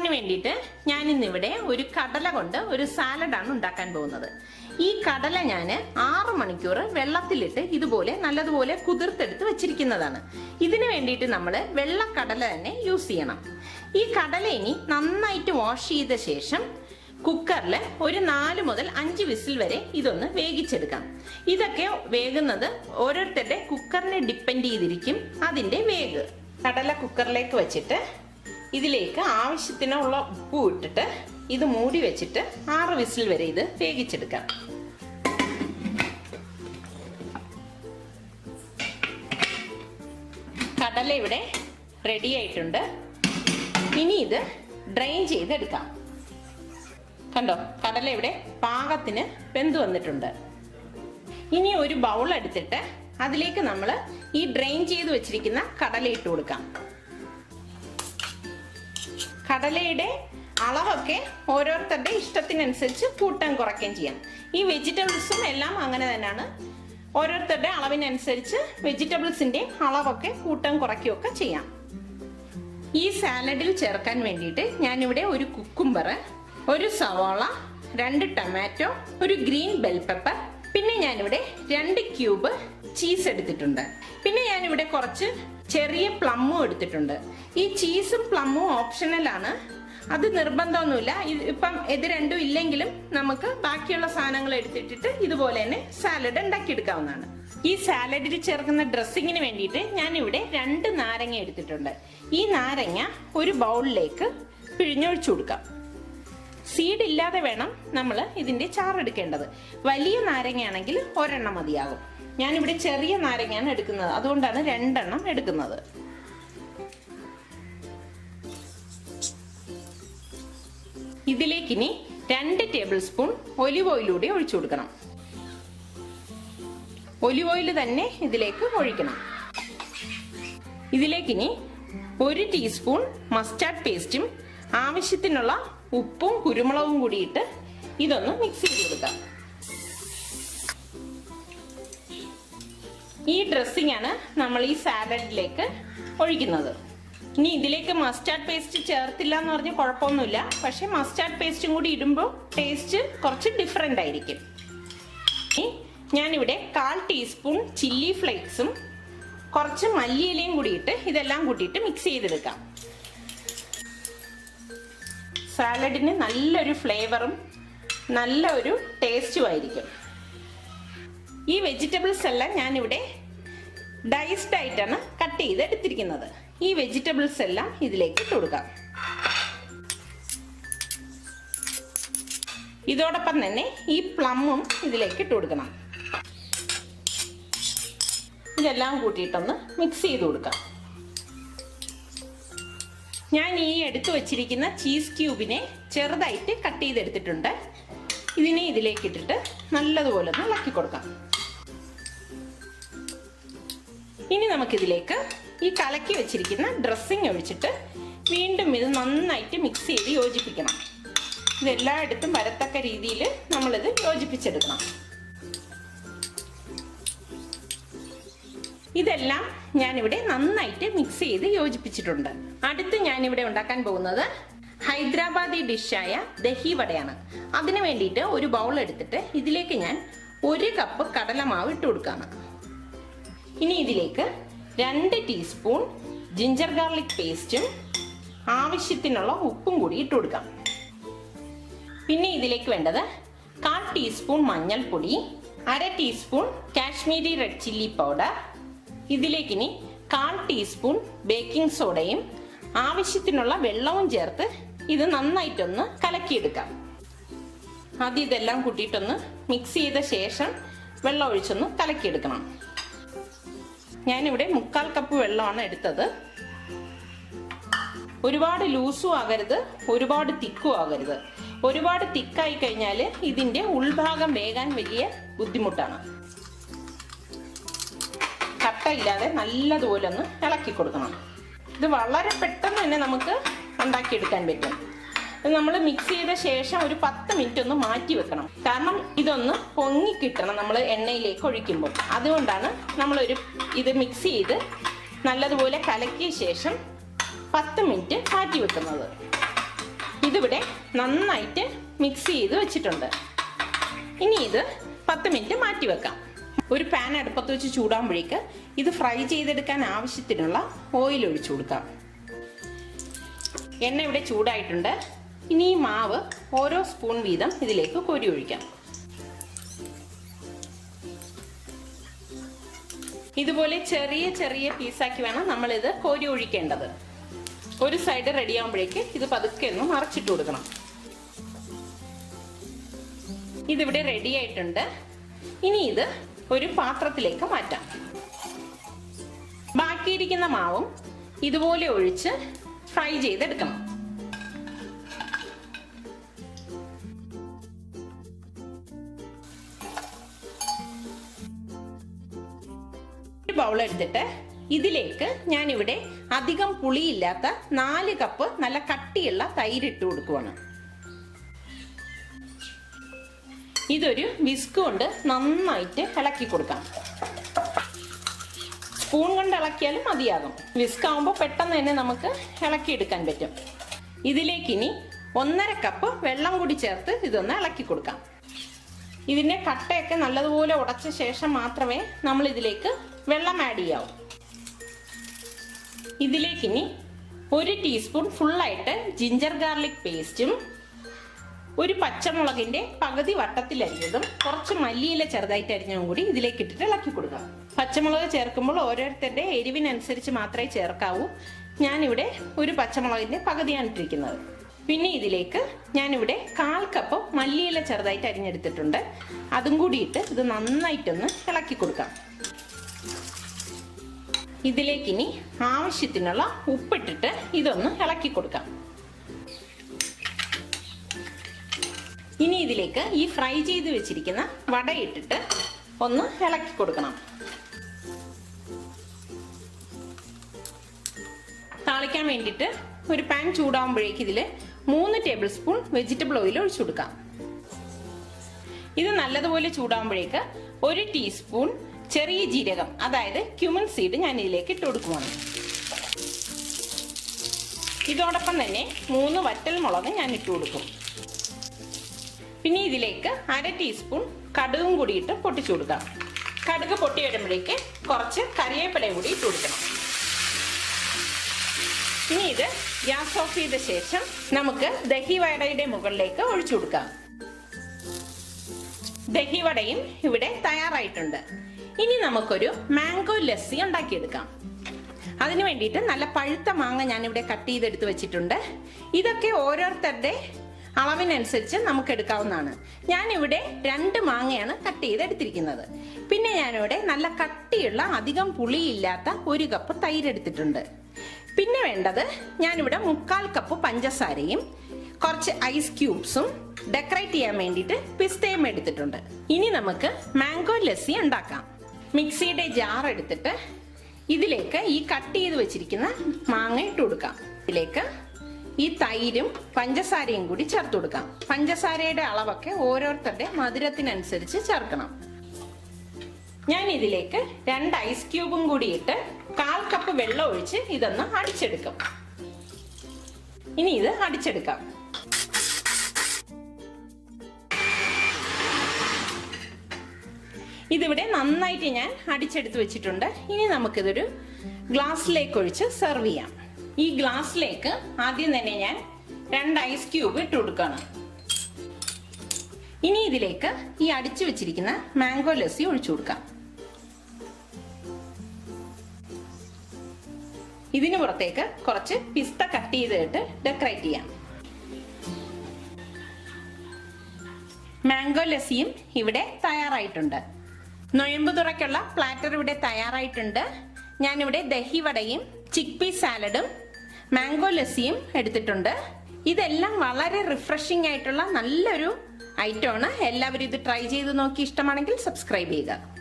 അതിനു വേണ്ടിയിട്ട് ഞാൻ ഇന്നിവിടെ ഒരു കടല കൊണ്ട് ഒരു സാലഡാണ് ഉണ്ടാക്കാൻ പോകുന്നത്. ഈ കടല ഞാൻ 6 മണിക്കൂർ വെള്ളത്തിലിട്ട് ഇതുപോലെ നല്ലതുപോലെ കുതിർത്തെടുത്ത് വെച്ചിരിക്കുന്നതാണ്. ഇതിനു വേണ്ടിയിട്ട് നമ്മൾ വെള്ളക്കടല തന്നെ യൂസ് ചെയ്യണം. ഈ കടല ഇനി നന്നായിട്ട് വാഷ് ചെയ്ത ശേഷം കുക്കറിൽ ഒരു 4 മുതൽ 5 വിസിൽ വരെ ഇതൊന്ന് വേവിച്ചെടുക്കാം. ഇതൊക്കെ വേകുന്നത് ഓരോരുത്തരുടെ കുക്കറിനെ ഡിപ്പെൻഡ് ചെയ്തിരിക്കും അതിന്റെ വേഗ്. കടല കുക്കറിലേക്ക് വെച്ചിട്ട് ഇതിലേക്ക് ആവശ്യത്തിനുള്ള ഉപ്പ് ഇട്ടിട്ട് ഇത് മൂടി വെച്ചിട്ട് 6 വിസിൽ വരെ ഇത് വേവിച്ചെടുക്കാം. കടല ഇവിടെ റെഡി ആയിട്ടുണ്ട്. ഇനി ഇത് ഡ്രെയിൻ ചെയ്തെടുക്കാം. കണ്ടോ, കടല ഇവിടെ പാകത്തിന് വെന്ത് വന്നിട്ടുണ്ട്. ഇനി ഒരു ബൗൾ എടുത്തിട്ട് അതിലേക്ക് നമ്മൾ ഈ ഡ്രെയിൻ ചെയ്ത് വെച്ചിരിക്കുന്ന കടല ഇട്ട് കൊടുക്കാം. കടലയുടെ അളവൊക്കെ ഓരോരുത്തരുടെ ഇഷ്ടത്തിനനുസരിച്ച് കൂട്ടാൻ കുറയ്ക്കുകയും ചെയ്യാം. ഈ വെജിറ്റബിൾസും എല്ലാം അങ്ങനെ തന്നെയാണ്. ഓരോരുത്തരുടെ അളവിനനുസരിച്ച് വെജിറ്റബിൾസിന്റെ അളവൊക്കെ കൂട്ടാൻ കുറയ്ക്കുകയൊക്കെ ചെയ്യാം. ഈ സാലഡിൽ ചേർക്കാൻ വേണ്ടിയിട്ട് ഞാനിവിടെ ഒരു കുക്കുംബർ, ഒരു സവാള, 2 ടൊമാറ്റോ, ഒരു ഗ്രീൻ ബെൽ പെപ്പർ, പിന്നെ ഞാനിവിടെ 2 ക്യൂബ് ചീസ് എടുത്തിട്ടുണ്ട്. പിന്നെ ഞാനിവിടെ കുറച്ച് ചെറിയ പ്ലമ്മും എടുത്തിട്ടുണ്ട്. ഈ ചീസും പ്ലമ്മും ഓപ്ഷണലാണ്, അത് നിർബന്ധമൊന്നുമില്ല. ഇപ്പം ഇത് രണ്ടും ഇല്ലെങ്കിലും നമുക്ക് ബാക്കിയുള്ള സാധനങ്ങൾ എടുത്തിട്ടിട്ട് ഇതുപോലെ തന്നെ സാലഡ് ഉണ്ടാക്കിയെടുക്കാവുന്നതാണ്. ഈ സാലഡിൽ ചേർക്കുന്ന ഡ്രസ്സിങ്ങിന് വേണ്ടിയിട്ട് ഞാനിവിടെ 2 നാരങ്ങ എടുത്തിട്ടുണ്ട്. ഈ നാരങ്ങ ഒരു ബൗളിലേക്ക് പിഴിഞ്ഞൊഴിച്ചു കൊടുക്കാം. സീഡ് ഇല്ലാതെ വേണം നമ്മൾ ഇതിന്റെ ചാറെടുക്കേണ്ടത്. വലിയ നാരങ്ങയാണെങ്കിൽ 1 എണ്ണം മതിയാകും. ഞാനിവിടെ ചെറിയ നാരങ്ങയാണ് എടുക്കുന്നത്, അതുകൊണ്ടാണ് 2 എണ്ണം എടുക്കുന്നത്. ഇതിലേക്ക് ഇനി 2 ടേബിൾ സ്പൂൺ ഒലിവ് ഓയിലൂടെ ഒഴിച്ചു കൊടുക്കണം. ഒലിവ് ഓയിൽ തന്നെ ഇതിലേക്ക് ഒഴിക്കണം. ഇതിലേക്ക് ഇനി 1 ടീസ്പൂൺ മസ്റ്റാർഡ് പേസ്റ്റും ആവശ്യത്തിനുള്ള ഉപ്പും കുരുമുളകും കൂടിയിട്ട് ഇതൊന്ന് മിക്സ് ചെയ്ത് കൊടുക്കാം. ഈ ഡ്രസ്സിംഗ് ആണ് നമ്മൾ ഈ സാലഡിലേക്ക് ഒഴിക്കുന്നത്. ഇനി ഇതിലേക്ക് മസ്റ്റാർഡ് പേസ്റ്റ് ചേർത്തില്ല എന്ന് പറഞ്ഞാൽ കുഴപ്പമൊന്നുമില്ല, പക്ഷെ മസ്റ്റാർഡ് പേസ്റ്റും കൂടി ഇടുമ്പോൾ ടേസ്റ്റ് കുറച്ച് ഡിഫറെൻ്റ് ആയിരിക്കും. ഞാനിവിടെ 1/4 ടീസ്പൂൺ ചില്ലി ഫ്ലേക്സും കുറച്ച് മല്ലിയിലയും കൂടിയിട്ട് ഇതെല്ലാം കൂട്ടിയിട്ട് മിക്സ് ചെയ്തെടുക്കാം. സാലഡിന് നല്ലൊരു ഫ്ലേവറും നല്ല ഒരു ടേസ്റ്റും ആയിരിക്കും. ഈ വെജിറ്റബിൾസ് എല്ലാം ഞാനിവിടെ ഡൈസ്ഡ് ആയിട്ടാണ് കട്ട് ചെയ്ത് എടുത്തിരിക്കുന്നത്. ഈ വെജിറ്റബിൾസ് എല്ലാം ഇതിലേക്ക് ഇട്ട് കൊടുക്കാം. ഇതോടൊപ്പം തന്നെ ഈ പ്ലമ്മും ഇതിലേക്ക് ഇട്ട് കൊടുക്കണം. ഇതെല്ലാം കൂട്ടിയിട്ടൊന്ന് മിക്സ് ചെയ്ത് കൊടുക്കാം. ഞാൻ ഈ എടുത്തു വെച്ചിരിക്കുന്ന ചീസ് ക്യൂബിനെ ചെറുതായിട്ട് കട്ട് ചെയ്തെടുത്തിട്ടുണ്ട്. ഇതിനെ ഇതിലേക്ക് ഇട്ടിട്ട് നല്ലതുപോലെ ഒന്ന് ഇളക്കി കൊടുക്കാം. ഇനി നമുക്കിതിലേക്ക് ഈ കലക്കി വെച്ചിരിക്കുന്ന ഡ്രസ്സിങ് ഒഴിച്ചിട്ട് വീണ്ടും ഇത് നന്നായിട്ട് മിക്സ് ചെയ്ത് യോജിപ്പിക്കണം. ഇതെല്ലായിടത്തും വരത്തക്ക രീതിയിൽ നമ്മളിത് യോജിപ്പിച്ചെടുക്കണം. ഇതെല്ലാം ഞാനിവിടെ നന്നായിട്ട് മിക്സ് ചെയ്ത് യോജിപ്പിച്ചിട്ടുണ്ട്. അടുത്ത് ഞാനിവിടെ ഉണ്ടാക്കാൻ പോകുന്നത് ഹൈദരാബാദി ഡിഷായ ദഹി വടയാണ്. അതിനു വേണ്ടിയിട്ട് ഒരു ബൗൾ എടുത്തിട്ട് ഇതിലേക്ക് ഞാൻ 1 കപ്പ് കടലമാവ് ഇട്ട് കൊടുക്കുകയാണ്. ഇനി ഇതിലേക്ക് 2 ടീസ്പൂൺ ജിഞ്ചർ ഗാർലിക് പേസ്റ്റും ആവശ്യത്തിനുള്ള ഉപ്പും കൂടി ഇട്ട് കൊടുക്കാം. പിന്നെ ഇതിലേക്ക് വേണ്ടത് 1/4 ടീസ്പൂൺ മഞ്ഞൾപ്പൊടി, 1/2 teaspoon Kashmiri red chilli powder, ഇതിലേക്ക് ഇനി 1/4 ടീസ്പൂൺ ബേക്കിംഗ് സോഡയും ആവശ്യത്തിനുള്ള വെള്ളവും ചേർത്ത് ഇത് നന്നായിട്ടൊന്ന് കലക്കിയെടുക്കാം. ആദ്യം ഇതെല്ലാം കൂട്ടിയിട്ടൊന്ന് മിക്സ് ചെയ്ത ശേഷം വെള്ളം ഒഴിച്ചൊന്ന് കലക്കിയെടുക്കണം. ഞാനിവിടെ 1/4 കപ്പ് വെള്ളമാണ് എടുത്തത്. ഒരുപാട് ലൂസും ആകരുത്, ഒരുപാട് തിക്കും ആകരുത്. ഒരുപാട് തിക്കായി കഴിഞ്ഞാൽ ഇതിന്റെ ഉൾഭാഗം വേകാൻ വലിയ ബുദ്ധിമുട്ടാണ്. കട്ടയില്ലാതെ നല്ലതുപോലെ ഒന്ന് ഇളക്കി കൊടുക്കണം. ഇത് വളരെ പെട്ടെന്ന് തന്നെ നമുക്ക് ഉണ്ടാക്കിയെടുക്കാൻ പറ്റും. നമ്മൾ മിക്സ് ചെയ്ത ശേഷം ഒരു 10 മിനിറ്റ് ഒന്ന് മാറ്റി വെക്കണം. കാരണം ഇതൊന്ന് പൊങ്ങി കിട്ടണം നമ്മൾ എണ്ണയിലേക്ക് ഒഴിക്കുമ്പോൾ. അതുകൊണ്ടാണ് നമ്മളൊരു ഇത് മിക്സ് ചെയ്ത് നല്ലതുപോലെ കലക്കിയ ശേഷം 10 മിനിറ്റ് മാറ്റി വെക്കുന്നത്. ഇതിവിടെ നന്നായിട്ട് മിക്സ് ചെയ്ത് വെച്ചിട്ടുണ്ട്. ഇനി ഇത് 10 മിനിറ്റ് മാറ്റി വെക്കാം. ഒരു പാൻ അടുപ്പത്ത് വെച്ച് ചൂടാകുമ്പോഴേക്ക് ഇത് ഫ്രൈ ചെയ്തെടുക്കാൻ ആവശ്യത്തിനുള്ള ഓയിൽ ഒഴിച്ചു കൊടുക്കാം. എണ്ണ ഇവിടെ ചൂടായിട്ടുണ്ട്. ഇനി ഈ മാവ് ഓരോ സ്പൂൺ വീതം ഇതിലേക്ക് കോരി ഒഴിക്കാം. ഇതുപോലെ ചെറിയ ചെറിയ പീസാക്കി വേണം നമ്മളിത് കോരി ഒഴിക്കേണ്ടത്. ഒരു സൈഡ് റെഡി ആകുമ്പോഴേക്ക് ഇത് പതുക്കെ ഒന്ന് മറച്ചിട്ട് കൊടുക്കണം. ഇതിവിടെ റെഡി ആയിട്ടുണ്ട്. ഇനി ഇത് ഒരു പാത്രത്തിലേക്ക് മാറ്റാം. ബാക്കിയിരിക്കുന്ന മാവും ഇതുപോലെ ഒഴിച്ച് ഫ്രൈ ചെയ്തെടുക്കണം. ഒരു ബൗൾ എടുത്തിട്ട് ഇതിലേക്ക് ഞാനിവിടെ അധികം പുളിയില്ലാത്ത 4 കപ്പ് നല്ല കട്ടിയുള്ള തൈര് ഇട്ട് കൊടുക്കുവാണ്. ഇതൊരു വിസ്ക് കൊണ്ട് നന്നായിട്ട് ഇളക്കി കൊടുക്കാം. സ്പൂൺ കൊണ്ട് ഇളക്കിയാലും മതിയാകും. വിസ്ക് ആകുമ്പോൾ പെട്ടെന്ന് തന്നെ നമുക്ക് ഇളക്കിയെടുക്കാൻ പറ്റും. ഇതിലേക്ക് ഇനി 1.5 കപ്പ് വെള്ളം കൂടി ചേർത്ത് ഇതൊന്ന് ഇളക്കി കൊടുക്കാം. ഇതിൻ്റെ കട്ടയൊക്കെ നല്ലതുപോലെ ഉടച്ച ശേഷം മാത്രമേ നമ്മൾ ഇതിലേക്ക് വെള്ളം ആഡ് ചെയ്യാവൂ. ഇതിലേക്ക് ഇനി 1 ടീസ്പൂൺ ഫുള്ളായിട്ട് ജിഞ്ചർ ഗാർലിക് പേസ്റ്റും 1 പച്ചമുളകിന്റെ പകുതി വട്ടത്തിലരിഞ്ഞതും കുറച്ച് മല്ലിയില ചെറുതായിട്ട് അരിഞ്ഞതും കൂടി ഇതിലേക്ക് ഇട്ടിട്ട് ഇളക്കി കൊടുക്കാം. പച്ചമുളക് ചേർക്കുമ്പോൾ ഓരോരുത്തരുടെ എരിവിനനുസരിച്ച് മാത്രമേ ചേർക്കാവൂ. ഞാനിവിടെ 1 പച്ചമുളകിന്റെ പകുതിയാണ് ഇട്ടിരിക്കുന്നത്. പിന്നെ ഇതിലേക്ക് ഞാനിവിടെ 1/4 കപ്പ് മല്ലിയില ചെറുതായിട്ട് അരിഞ്ഞെടുത്തിട്ടുണ്ട്. അതും കൂടി ഇട്ട് ഇത് നന്നായിട്ടൊന്ന് ഇളക്കി കൊടുക്കാം. ഇതിലേക്ക് ഇനി ആവശ്യത്തിനുള്ള ഉപ്പിട്ടിട്ട് ഇതൊന്ന് ഇളക്കി കൊടുക്കാം. ഇനി ഇതിലേക്ക് ഈ ഫ്രൈ ചെയ്ത് വെച്ചിരിക്കുന്ന വട ഇട്ടിട്ട് ഒന്ന് ഇളക്കി കൊടുക്കണം. താളിക്കാൻ വേണ്ടിയിട്ട് ഒരു പാൻ ചൂടാകുമ്പോഴേക്ക് ഇതിൽ 3 ടേബിൾ സ്പൂൺ വെജിറ്റബിൾ ഓയിൽ ഒഴിച്ചു കൊടുക്കാം. ഇത് നല്ലതുപോലെ ചൂടാകുമ്പോഴേക്ക് 1 ടീസ്പൂൺ ചെറിയ ജീരകം, അതായത് ക്യുമിൻ സീഡ് ഞാൻ ഇതിലേക്ക് ഇട്ട് കൊടുക്കുവാണ്. ഇതോടൊപ്പം തന്നെ 3 വറ്റൽ മുളക് ഞാൻ ഇട്ട് കൊടുക്കും. പിന്നെ ഇതിലേക്ക് 1/2 ടീസ്പൂൺ കടുകും കൂടി ഇട്ട് പൊട്ടിച്ചു കൊടുക്കാം. കടുക് പൊട്ടി വരുമ്പോഴേക്ക് കുറച്ച് കറിവേപ്പിലയും കൂടി ഇട്ട് കൊടുക്കണം. ഇനി ഇത് ഗ്യാസ് ഓഫ് ചെയ്ത ശേഷം നമുക്ക് ദഹി വടയുടെ മുകളിലേക്ക് ഒഴിച്ചു കൊടുക്കാം. ദഹി വടയും ഇവിടെ തയ്യാറായിട്ടുണ്ട്. ഇനി നമുക്കൊരു മാംഗോ ലസ്സി ഉണ്ടാക്കിയെടുക്കാം. അതിന് വേണ്ടിയിട്ട് നല്ല പഴുത്ത മാങ്ങ ഞാനിവിടെ കട്ട് ചെയ്തെടുത്ത് വെച്ചിട്ടുണ്ട്. ഇതൊക്കെ ഓരോരുത്തരുടെ അളവിനനുസരിച്ച് നമുക്ക് എടുക്കാവുന്നതാണ്. ഞാനിവിടെ 2 മാങ്ങയാണ് കട്ട് ചെയ്തെടുത്തിരിക്കുന്നത്. പിന്നെ ഞാനിവിടെ നല്ല കട്ടിയുള്ള അധികം പുളിയില്ലാത്ത 1 കപ്പ് തൈര് എടുത്തിട്ടുണ്ട്. പിന്നെ വേണ്ടത് ഞാനിവിടെ 1/4 കപ്പ് പഞ്ചസാരയും കുറച്ച് ഐസ് ക്യൂബ്സും ഡെക്കറേറ്റ് ചെയ്യാൻ വേണ്ടിയിട്ട് പിസ്തയും എടുത്തിട്ടുണ്ട്. ഇനി നമുക്ക് മാംഗോ ലസ്സി ഉണ്ടാക്കാം. മിക്സിയുടെ ജാർ എടുത്തിട്ട് ഇതിലേക്ക് ഈ കട്ട് ചെയ്ത് വെച്ചിരിക്കുന്ന മാങ്ങ ഇട്ട് കൊടുക്കാം. ഇതിലേക്ക് ഈ തൈരും പഞ്ചസാരയും കൂടി ചേർത്ത് കൊടുക്കാം. പഞ്ചസാരയുടെ അളവൊക്കെ ഓരോരുത്തരുടെ മധുരത്തിനനുസരിച്ച് ചേർക്കണം. ഞാൻ ഇതിലേക്ക് 2 ഐസ് ക്യൂബും കൂടി ഇട്ട് 1/4 കപ്പ് വെള്ളം ഒഴിച്ച് ഇതൊന്ന് അടിച്ചെടുക്കും. ഇനി ഇത് അടിച്ചെടുക്കാം. ഇതിവിടെ നന്നായിട്ട് ഞാൻ അടിച്ചെടുത്ത് വെച്ചിട്ടുണ്ട്. ഇനി നമുക്കിതൊരു ഗ്ലാസ്സിലേക്ക് ഒഴിച്ച് സെർവ് ചെയ്യാം. ഈ ഗ്ലാസ്സിലേക്ക് ആദ്യം തന്നെ ഞാൻ 2 ഐസ് ക്യൂബ് ഇട്ട് കൊടുക്കുകയാണ്. ഇനി ഇതിലേക്ക് ഈ അടിച്ചു വെച്ചിരിക്കുന്ന മാംഗോ ലസ്സി ഒഴിച്ചു കൊടുക്കാം. ഇതിന് പുറത്തേക്ക് കുറച്ച് പിസ്ത കട്ട് ചെയ്തിട്ട് ഡെക്കറേറ്റ് ചെയ്യാം. മാംഗോ ലസ്സിയും ഇവിടെ തയ്യാറായിട്ടുണ്ട്. നൊയമ്പ് തുറയ്ക്കുള്ള പ്ലാറ്റർ ഇവിടെ തയ്യാറായിട്ടുണ്ട്. ഞാനിവിടെ ദഹി വടയും ചിക്ക് പീ സാലഡും മാംഗോ ലസ്സിയും എടുത്തിട്ടുണ്ട്. ഇതെല്ലാം വളരെ റിഫ്രഷിംഗ് ആയിട്ടുള്ള നല്ലൊരു ഐറ്റമാണ്. എല്ലാവരും ഇത് ട്രൈ ചെയ്ത് നോക്കി ഇഷ്ടമാണെങ്കിൽ സബ്സ്ക്രൈബ് ചെയ്യുക.